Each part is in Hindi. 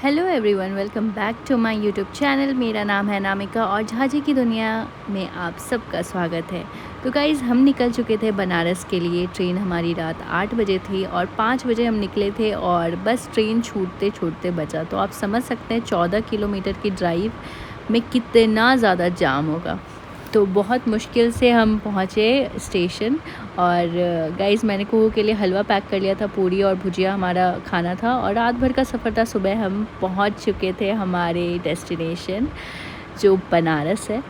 Hello everyone, welcome back to my YouTube channel. मेरा नाम है नामिका और झाजी की दुनिया में आप सबका स्वागत है। तो गाइज़, हम निकल चुके थे बनारस के लिए। ट्रेन हमारी रात 8 बजे थी और 5 बजे हम निकले थे और बस ट्रेन छूटते छूटते बचा। तो आप समझ सकते हैं 14 किलोमीटर की ड्राइव में कितना ज़्यादा जाम होगा। तो बहुत मुश्किल से हम पहुँचे स्टेशन। और गाइज़, मैंने कुहू के लिए हलवा पैक कर लिया था, पूरी और भुजिया हमारा खाना था। और रात भर का सफ़र था। सुबह हम पहुँच चुके थे हमारे डेस्टिनेशन जो बनारस है।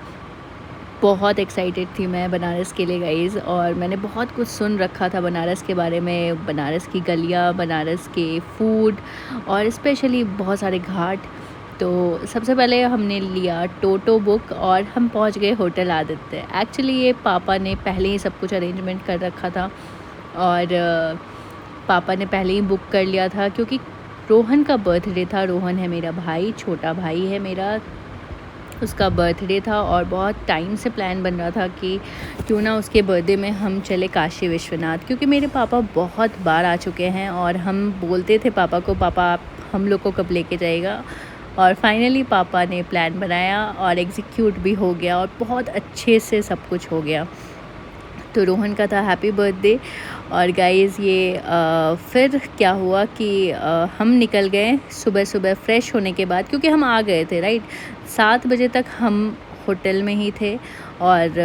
बहुत एक्साइटेड थी मैं बनारस के लिए गाइज़, और मैंने बहुत कुछ सुन रखा था बनारस के बारे में, बनारस की गलियाँ, बनारस के फूड और स्पेशली बहुत सारे घाट। तो सबसे पहले हमने लिया टोटो बुक और हम पहुंच गए होटल आदित्य। एक्चुअली ये पापा ने पहले ही सब कुछ अरेंजमेंट कर रखा था और पापा ने पहले ही बुक कर लिया था क्योंकि रोहन का बर्थडे था। रोहन है मेरा भाई, छोटा भाई है मेरा, उसका बर्थडे था और बहुत टाइम से प्लान बन रहा था कि क्यों ना उसके बर्थडे में हम चले काशी विश्वनाथ, क्योंकि मेरे पापा बहुत बार आ चुके हैं और हम बोलते थे पापा को, पापा आप हम लोग को कब लेके जाएगा। और फाइनली पापा ने प्लान बनाया और एग्जीक्यूट भी हो गया और बहुत अच्छे से सब कुछ हो गया। तो रोहन का था हैप्पी बर्थडे। और गाइज़, ये फिर क्या हुआ कि हम निकल गए सुबह सुबह फ्रेश होने के बाद, क्योंकि हम आ गए थे राइट 7 बजे तक हम होटल में ही थे। और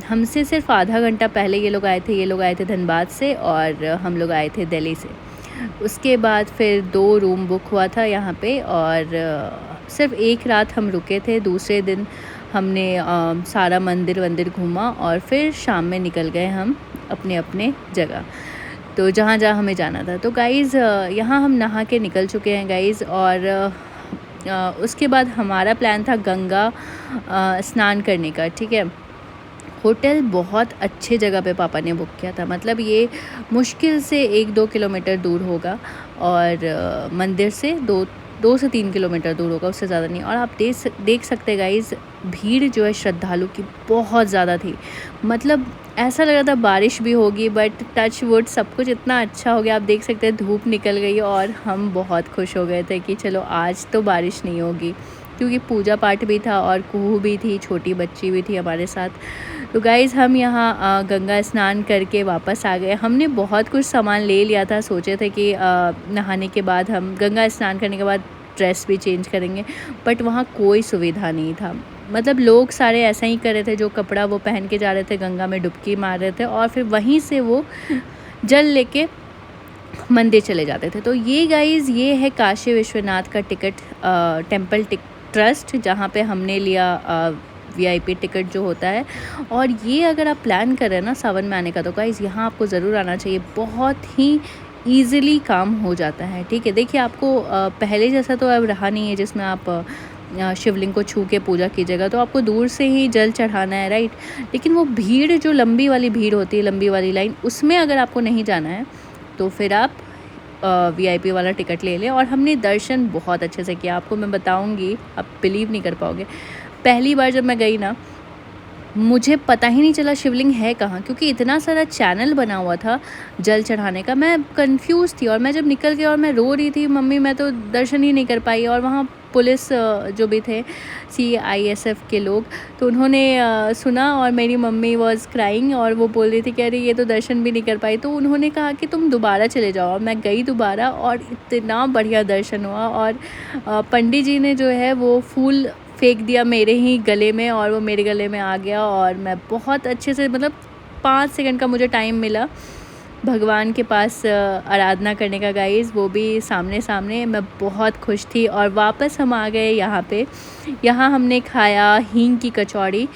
हमसे सिर्फ आधा घंटा पहले ये लोग आए थे धनबाद से और हम लोग आए थे दिल्ली से। उसके बाद फिर 2 रूम बुक हुआ था यहाँ पे और सिर्फ एक रात हम रुके थे। दूसरे दिन हमने सारा मंदिर वंदिर घूमा और फिर शाम में निकल गए हम अपने अपने जगह, तो जहाँ जहाँ हमें जाना था। तो गाइज़, यहाँ हम नहा के निकल चुके हैं गाइज़। और उसके बाद हमारा प्लान था गंगा स्नान करने का। ठीक है, होटल बहुत अच्छे जगह पे पापा ने बुक किया था, मतलब ये मुश्किल से 1-2 किलोमीटर दूर होगा और मंदिर से 2 से 3 किलोमीटर दूर होगा, उससे ज़्यादा नहीं। और आप देख सकते हैं गाइज़, भीड़ जो है श्रद्धालु की बहुत ज़्यादा थी। मतलब ऐसा लग रहा था बारिश भी होगी, बट टच वुड सब कुछ इतना अच्छा हो गया। आप देख सकते हैं धूप निकल गई और हम बहुत खुश हो गए थे कि चलो आज तो बारिश नहीं होगी, क्योंकि पूजा पाठ भी था और कुहू भी थी, छोटी बच्ची भी थी हमारे साथ। तो गाइज़, हम यहाँ गंगा स्नान करके वापस आ गए। हमने बहुत कुछ सामान ले लिया था, सोचे थे कि नहाने के बाद हम गंगा स्नान करने के बाद ड्रेस भी चेंज करेंगे, बट वहाँ कोई सुविधा नहीं था। मतलब लोग सारे ऐसा ही कर रहे थे, जो कपड़ा वो पहन के जा रहे थे गंगा में डुबकी मार रहे थे और फिर वहीं से वो जल लेके मंदिर चले जाते थे। तो ये गाइज़, ये है काशी विश्वनाथ का टिकट टेम्पल ट्रस्ट, जहाँ पे हमने लिया VIP टिकट जो होता है। और ये अगर आप प्लान कर रहे हैं ना सावन में आने का, तो गाइज़ यहाँ आपको ज़रूर आना चाहिए। बहुत ही ईज़िली काम हो जाता है। ठीक है, देखिए आपको पहले जैसा तो अब रहा नहीं है जिसमें आप शिवलिंग को छू के पूजा कीजिएगा, तो आपको दूर से ही जल चढ़ाना है राइट। लेकिन वो भीड़, जो लंबी वाली भीड़ होती है, लंबी वाली लाइन, उसमें अगर आपको नहीं जाना है तो फिर आप VIP वाला टिकट ले लें। और हमने दर्शन बहुत अच्छे से किया, आपको मैं बताऊंगी, आप बिलीव नहीं कर पाओगे। पहली बार जब मैं गई ना, मुझे पता ही नहीं चला शिवलिंग है कहाँ, क्योंकि इतना सारा चैनल बना हुआ था जल चढ़ाने का। मैं कंफ्यूज थी और मैं जब निकल गई और मैं रो रही थी, मम्मी मैं तो दर्शन ही नहीं कर पाई। और वहाँ पुलिस जो भी थे CISF के लोग, तो उन्होंने सुना और मेरी मम्मी वॉज क्राइंग और वो बोल रही थी कि अरे ये तो दर्शन भी नहीं कर पाई। तो उन्होंने कहा कि तुम दोबारा चले जाओ। और मैं गई दोबारा और इतना बढ़िया दर्शन हुआ। और पंडित जी ने जो है वो फूल फेंक दिया मेरे ही गले में और वो मेरे गले में आ गया और मैं बहुत अच्छे से, मतलब 5 सेकंड का मुझे टाइम मिला भगवान के पास आराधना करने का गाइज़, वो भी सामने सामने। मैं बहुत खुश थी। और वापस हम आ गए यहाँ पे। यहाँ हमने खाया हींग की कचौड़ी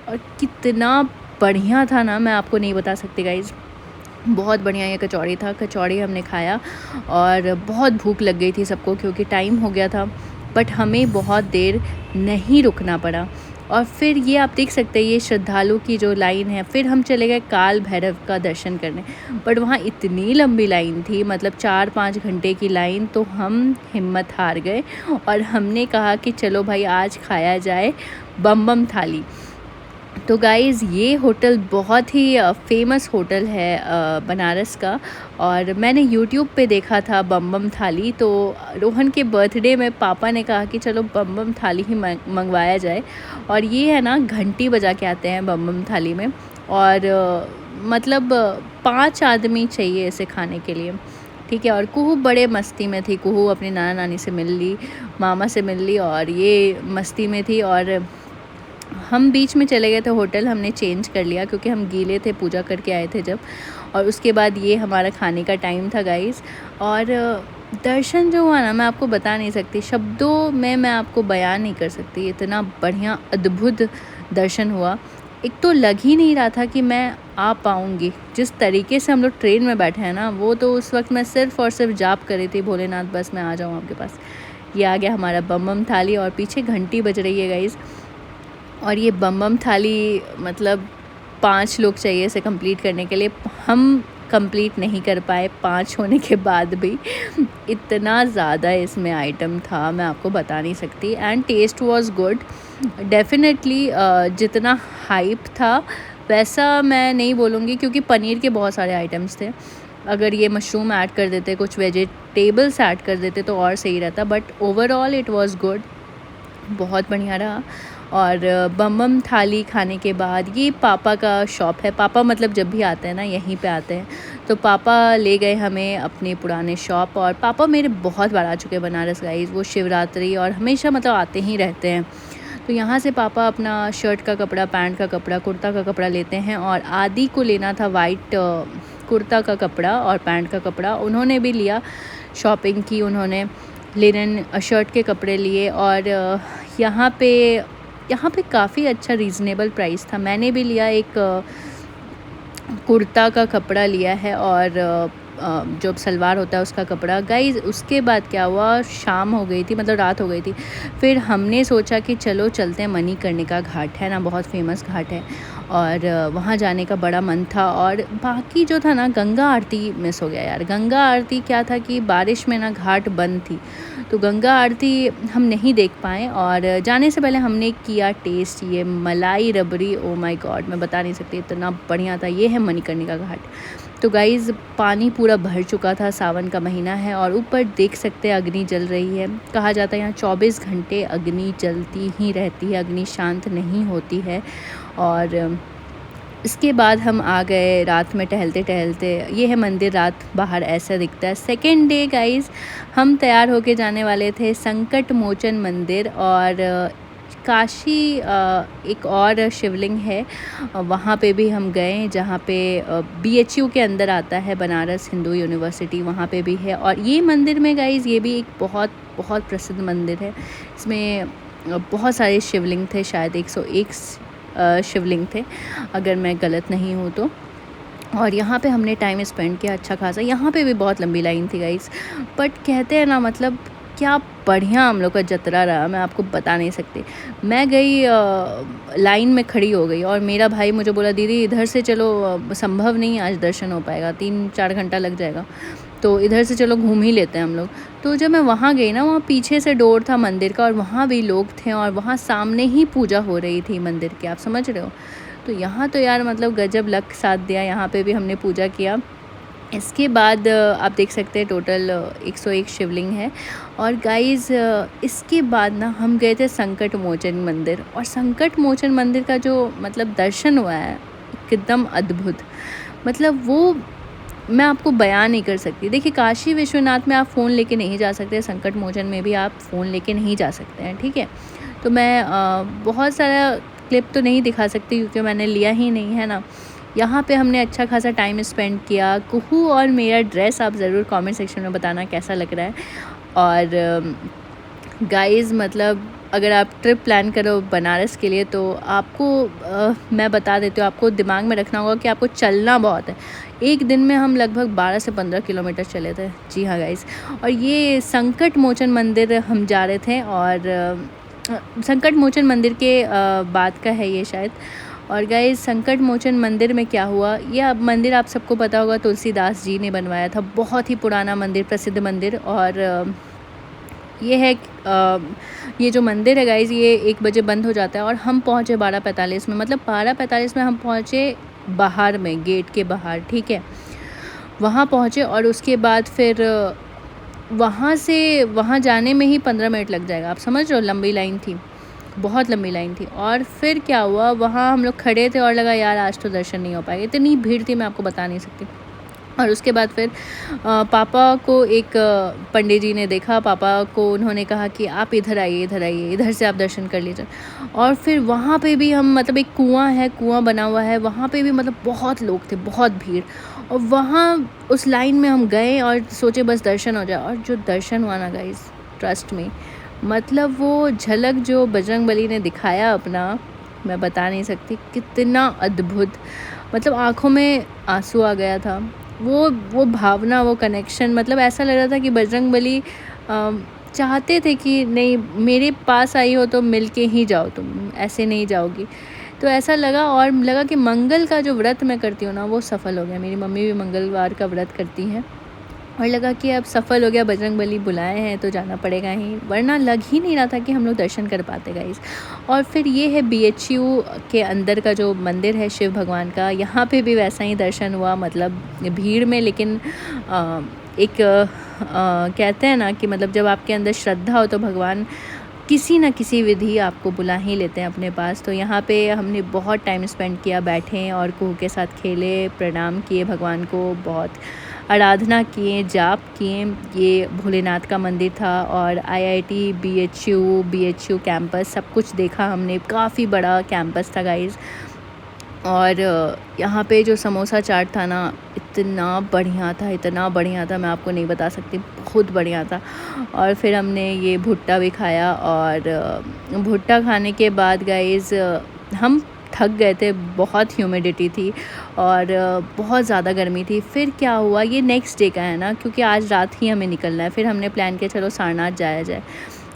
और कितना बढ़िया था ना, मैं आपको नहीं बता सकती गाइज़, बहुत बढ़िया ये कचौड़ी था। कचौड़ी हमने खाया और बहुत भूख लग गई थी सबको, क्योंकि टाइम हो गया था। बट हमें बहुत देर नहीं रुकना पड़ा। और फिर ये आप देख सकते हैं, ये श्रद्धालु की जो लाइन है। फिर हम चले गए काल भैरव का दर्शन करने, बट वहाँ इतनी लंबी लाइन थी, मतलब 4-5 घंटे की लाइन। तो हम हिम्मत हार गए और हमने कहा कि चलो भाई आज खाया जाए बम बम थाली। तो गाइज़ ये होटल बहुत ही फ़ेमस होटल है बनारस का। और मैंने यूट्यूब पे देखा था बम बम थाली, तो रोहन के बर्थडे में पापा ने कहा कि चलो बम बम थाली ही मंगवाया जाए। और ये है ना, घंटी बजा के आते हैं बम बम थाली में। और मतलब 5 आदमी चाहिए इसे खाने के लिए, ठीक है। और कुहू बड़े मस्ती में थी, कुहू अपनी नाना नानी से मिल ली, मामा से मिल ली, और ये मस्ती में थी। और हम बीच में चले गए थे होटल, हमने चेंज कर लिया क्योंकि हम गीले थे, पूजा करके आए थे जब। और उसके बाद ये हमारा खाने का टाइम था गाइस। और दर्शन जो हुआ ना, मैं आपको बता नहीं सकती, शब्दों में मैं आपको बयान नहीं कर सकती, इतना बढ़िया अद्भुत दर्शन हुआ। एक तो लग ही नहीं रहा था कि मैं आ पाऊँगी। जिस तरीके से हम लोग ट्रेन में बैठे हैं ना, वो तो उस वक्त मैं सिर्फ़ और सिर्फ जाप कर रही थी, भोलेनाथ बस मैं आ जाऊँ आपके पास। ये आ गया हमारा बम बम थाली, और पीछे घंटी बज रही है गाइस। और ये बम बम थाली मतलब 5 लोग चाहिए इसे कंप्लीट करने के लिए। हम कंप्लीट नहीं कर पाए 5 होने के बाद भी। इतना ज़्यादा इसमें आइटम था, मैं आपको बता नहीं सकती। And taste was good definitely. जितना हाइप था वैसा मैं नहीं बोलूँगी, क्योंकि पनीर के बहुत सारे आइटम्स थे। अगर ये मशरूम ऐड कर देते, कुछ वेजिटेबल्स ऐड कर देते तो और सही रहता, but overall it was good, बहुत बढ़िया रहा। और बम बम थाली खाने के बाद, ये पापा का शॉप है, पापा मतलब जब भी आते हैं ना यहीं पे आते हैं, तो पापा ले गए हमें अपने पुराने शॉप। और पापा मेरे बहुत बार आ चुके हैं बनारस गाइस, वो शिवरात्रि और हमेशा मतलब आते ही रहते हैं। तो यहाँ से पापा अपना शर्ट का कपड़ा, पैंट का कपड़ा, कुर्ता का कपड़ा लेते हैं। और आदि को लेना था वाइट कुर्ता का कपड़ा और पैंट का कपड़ा, उन्होंने भी लिया, शॉपिंग की उन्होंने, लिनन शर्ट के कपड़े लिए। और यहाँ पे काफ़ी अच्छा रीज़नेबल प्राइस था। मैंने भी लिया, एक कुर्ता का कपड़ा लिया है, और जो सलवार होता है उसका कपड़ा। गाइज़ उसके बाद क्या हुआ, शाम हो गई थी, मतलब रात हो गई थी। फिर हमने सोचा कि चलो चलते हैं, मणिकर्णिका घाट है ना, बहुत फेमस घाट है, और वहाँ जाने का बड़ा मन था। और बाकी जो था ना, गंगा आरती मिस हो गया यार। गंगा आरती क्या था कि बारिश में ना घाट बंद थी, तो गंगा आरती हम नहीं देख पाए। और जाने से पहले हमने किया टेस्ट ये मलाई रबड़ी, ओ माय गॉड, मैं बता नहीं सकती, इतना बढ़िया था। ये है मणिकर्णिका घाट। तो गाइज़ पानी पूरा भर चुका था, सावन का महीना है, और ऊपर देख सकते हैं अग्नि जल रही है। कहा जाता है यहाँ 24 घंटे अग्नि जलती ही रहती है, अग्नि शांत नहीं होती है। और इसके बाद हम आ गए रात में टहलते टहलते। ये है मंदिर, रात बाहर ऐसा दिखता है। सेकेंड डे गाइज़ हम तैयार होके जाने वाले थे संकट मोचन मंदिर। और काशी एक और शिवलिंग है, वहाँ पे भी हम गए, जहाँ पे BHU के अंदर आता है, बनारस हिंदू यूनिवर्सिटी, वहाँ पे भी है। और ये मंदिर में गाइज़, ये भी एक बहुत बहुत प्रसिद्ध मंदिर है। इसमें बहुत सारे शिवलिंग थे, शायद 101 शिवलिंग थे, अगर मैं गलत नहीं हूँ तो। और यहाँ पे हमने टाइम स्पेंड किया अच्छा खासा। यहाँ पे भी बहुत लंबी लाइन थी गाइस, बट कहते हैं ना, मतलब क्या बढ़िया हम लोग का जतरा रहा, मैं आपको बता नहीं सकती। मैं गई लाइन में खड़ी हो गई, और मेरा भाई मुझे बोला, दीदी इधर से चलो, संभव नहीं आज दर्शन हो पाएगा, 3-4 घंटा लग जाएगा, तो इधर से चलो घूम ही लेते हैं हम लोग। तो जब मैं वहाँ गई ना, वहाँ पीछे से डोर था मंदिर का, और वहाँ भी लोग थे, और वहाँ सामने ही पूजा हो रही थी मंदिर की, आप समझ रहे हो। तो यहाँ तो यार मतलब गजब लक साथ दिया, यहाँ पे भी हमने पूजा किया। इसके बाद आप देख सकते हैं टोटल 101 शिवलिंग है। और गाइज़ इसके बाद ना हम गए थे संकट मोचन मंदिर, और संकट मोचन मंदिर का जो मतलब दर्शन हुआ है, एकदम अद्भुत, मतलब वो मैं आपको बयान नहीं कर सकती। देखिए काशी विश्वनाथ में आप फ़ोन लेके नहीं जा सकते, संकट मोचन में भी आप फ़ोन लेके नहीं जा सकते हैं, ठीक है। तो मैं बहुत सारा क्लिप तो नहीं दिखा सकती क्योंकि मैंने लिया ही नहीं है ना। यहाँ पे हमने अच्छा खासा टाइम स्पेंड किया। कुहू और मेरा ड्रेस आप ज़रूर कमेंट सेक्शन में बताना कैसा लग रहा है। और गाइज़ मतलब अगर आप ट्रिप प्लान करो बनारस के लिए, तो आपको मैं बता देती हूँ, आपको दिमाग में रखना होगा कि आपको चलना बहुत है। एक दिन में हम लगभग 12 से 15 किलोमीटर चले थे, जी हाँ गाइज़। और ये संकट मोचन मंदिर हम जा रहे थे, और संकट मोचन मंदिर के बाद का है ये शायद। और गाइस संकट मोचन मंदिर में क्या हुआ, यह मंदिर आप सबको पता होगा, तुलसीदास जी ने बनवाया था, बहुत ही पुराना मंदिर, प्रसिद्ध मंदिर। और ये है ये जो मंदिर है गाइज़, ये 1 बजे बंद हो जाता है और हम पहुँचे 12:45 में, मतलब 12:45 में हम पहुँचे बाहर में, गेट के बाहर, ठीक है। वहाँ पहुँचे और उसके बाद फिर वहाँ से वहाँ जाने में ही 15 मिनट लग जाएगा। आप समझ रहे हो, लंबी लाइन थी, बहुत लंबी लाइन थी। और फिर क्या हुआ, वहाँ हम लोग खड़े थे और लगा यार आज तो दर्शन नहीं हो पाएगा, इतनी भीड़ थी मैं आपको बता नहीं सकती। और उसके बाद फिर पापा को एक पंडित जी ने देखा, पापा को उन्होंने कहा कि आप इधर आइए, इधर आइए, इधर से आप दर्शन कर लीजिए। और फिर वहाँ पे भी हम, मतलब एक कुआँ है, कुआँ बना हुआ है, वहाँ पे भी मतलब बहुत लोग थे, बहुत भीड़। और वहाँ उस लाइन में हम गए और सोचे बस दर्शन हो जाए, और जो दर्शन हुआ ना गाइस, ट्रस्ट में, मतलब वो झलक जो बजरंगबली ने दिखाया अपना, मैं बता नहीं सकती कितना अद्भुत, मतलब आँखों में आँसू आ गया था। वो भावना, वो कनेक्शन, मतलब ऐसा लग रहा था कि बजरंगबली चाहते थे कि नहीं, मेरे पास आई हो तो मिल के ही जाओ, तुम ऐसे नहीं जाओगी। तो ऐसा लगा, और लगा कि मंगल का जो व्रत मैं करती हूँ ना, वो सफल हो गया। मेरी मम्मी भी मंगलवार का व्रत करती हैं, और लगा कि अब सफल हो गया, बजरंगबली बुलाए हैं तो जाना पड़ेगा ही, वरना लग ही नहीं रहा था कि हम लोग दर्शन कर पाते गाइस। और फिर ये है BHU के अंदर का जो मंदिर है शिव भगवान का, यहाँ पे भी वैसा ही दर्शन हुआ, मतलब भीड़ में, लेकिन एक कहते हैं ना कि मतलब जब आपके अंदर श्रद्धा हो तो भगवान किसी न किसी विधि आपको बुला ही लेते हैं अपने पास। तो यहाँ पे हमने बहुत टाइम स्पेंड किया, बैठे और कुहू के साथ खेले, प्रणाम किए भगवान को, बहुत आराधना किए, जाप किए। ये भोलेनाथ का मंदिर था, और IIT BHU कैंपस सब कुछ देखा हमने, काफ़ी बड़ा कैंपस था गाइज़। और यहाँ पे जो समोसा चाट था ना, इतना बढ़िया था, इतना बढ़िया था, मैं आपको नहीं बता सकती, बहुत बढ़िया था। और फिर हमने ये भुट्टा भी खाया, और भुट्टा खाने के बाद गाइज़ हम थक गए थे, बहुत ह्यूमिडिटी थी और बहुत ज़्यादा गर्मी थी। फिर क्या हुआ, ये नेक्स्ट डे का है ना, क्योंकि आज रात ही हमें निकलना है। फिर हमने प्लान किया चलो सारनाथ जाया जाए।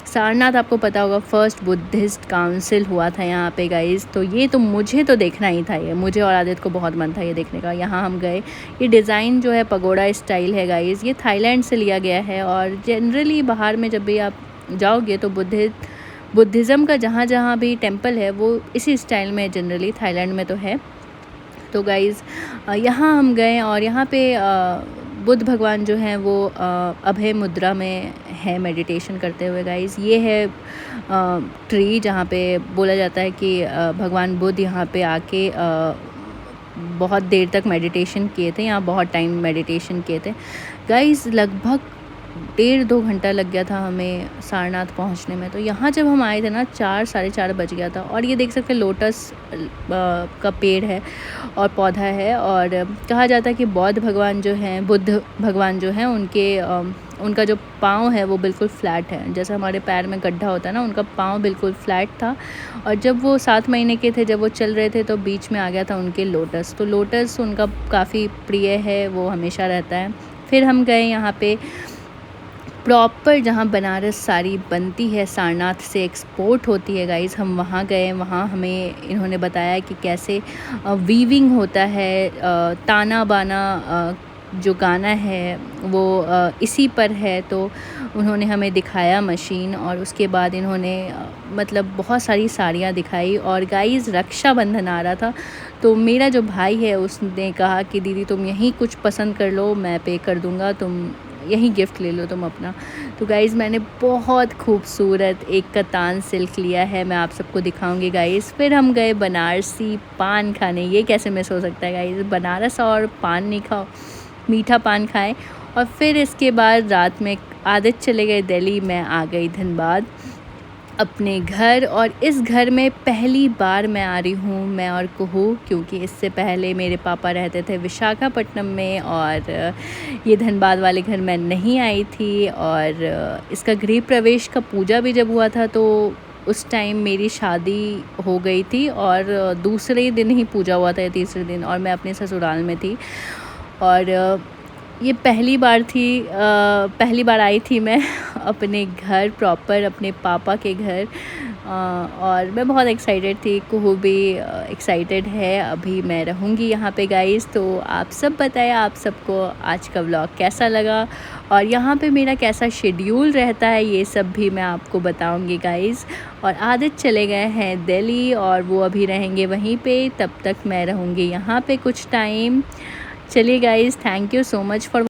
सारनाथ आपको पता होगा फर्स्ट बुद्धिस्ट काउंसिल हुआ था यहाँ पे गाइज़, तो ये तो मुझे तो देखना ही था, ये मुझे और आदित्य को बहुत मन था ये देखने का। यहाँ हम गए, ये डिज़ाइन जो है पगोड़ा स्टाइल है गाइज़, ये थाईलैंड से लिया गया है। और जनरली बाहर में जब भी आप जाओगे तो बुद्धिज़्म का जहाँ जहाँ भी टेम्पल है वो इसी स्टाइल में जनरली थाईलैंड में तो है। तो गाइज़ यहाँ हम गए, और यहाँ पे बुद्ध भगवान जो हैं वो अभय मुद्रा में है, मेडिटेशन करते हुए गाइज़। ये है ट्री जहाँ पे बोला जाता है कि भगवान बुद्ध यहाँ पे आके बहुत देर तक मेडिटेशन किए थे, यहाँ बहुत टाइम मेडिटेशन किए थे गाइज़। लगभग 1.5-2 घंटा लग गया था हमें सारनाथ पहुंचने में। तो यहाँ जब हम आए थे ना, 4 साढ़े 4 बज गया था। और ये देख सकते हैं लोटस का पेड़ है और पौधा है, और कहा जाता है कि बौद्ध भगवान जो हैं, बुद्ध भगवान जो हैं, उनका जो पाँव है वो बिल्कुल फ्लैट है, जैसे हमारे पैर में गड्ढा होता है ना, उनका पाँव बिल्कुल फ्लैट था। और जब वो 7 महीने के थे, जब वो चल रहे थे, तो बीच में आ गया था उनके लोटस। तो लोटस उनका काफ़ी प्रिय है, वो हमेशा रहता है। फिर हम गए यहाँ पे प्रॉपर जहाँ बनारस साड़ी बनती है, सारनाथ से एक्सपोर्ट होती है गाइज़, हम वहाँ गए। वहाँ हमें इन्होंने बताया कि कैसे वीविंग होता है, ताना बाना जो गाना है वो इसी पर है। तो उन्होंने हमें दिखाया मशीन, और उसके बाद इन्होंने मतलब बहुत सारी साड़ियाँ दिखाई। और गाइज़ रक्षाबंधन आ रहा था, तो मेरा जो भाई है उसने कहा कि दीदी तुम यहीं कुछ पसंद कर लो, मैं पे कर दूँगा, तुम यही गिफ्ट ले लो तुम अपना। तो गाइज़ मैंने बहुत खूबसूरत एक कतान सिल्क लिया है, मैं आप सबको दिखाऊंगी गाइज़। फिर हम गए बनारसी पान खाने, ये कैसे मिस हो सकता है गाइज़, बनारस और पान नहीं खाओ, मीठा पान खाएं। और फिर इसके बाद रात में आदित्य चले गए दिल्ली, मैं आ गई धनबाद अपने घर। और इस घर में पहली बार मैं आ रही हूँ, मैं और कुहू, क्योंकि इससे पहले मेरे पापा रहते थे विशाखापट्टनम में, और ये धनबाद वाले घर मैं नहीं आई थी। और इसका गृह प्रवेश का पूजा भी जब हुआ था, तो उस टाइम मेरी शादी हो गई थी, और दूसरे दिन ही पूजा हुआ था या तीसरे दिन, और मैं अपने ससुराल में थी। और ये पहली बार आई थी मैं अपने घर, प्रॉपर अपने पापा के घर, और मैं बहुत एक्साइटेड थी, कुहू भी एक्साइटेड है। अभी मैं रहूँगी यहाँ पे गाइस। तो आप सब बताएं आप सबको आज का व्लॉग कैसा लगा और यहाँ पे मेरा कैसा शेड्यूल रहता है, ये सब भी मैं आपको बताऊँगी गाइस। और आदित्य चले गए हैं दिल्ली और वो अभी रहेंगे वहीं पे, तब तक मैं रहूँगी यहाँ पे कुछ टाइम। चलिए guys, thank you so much for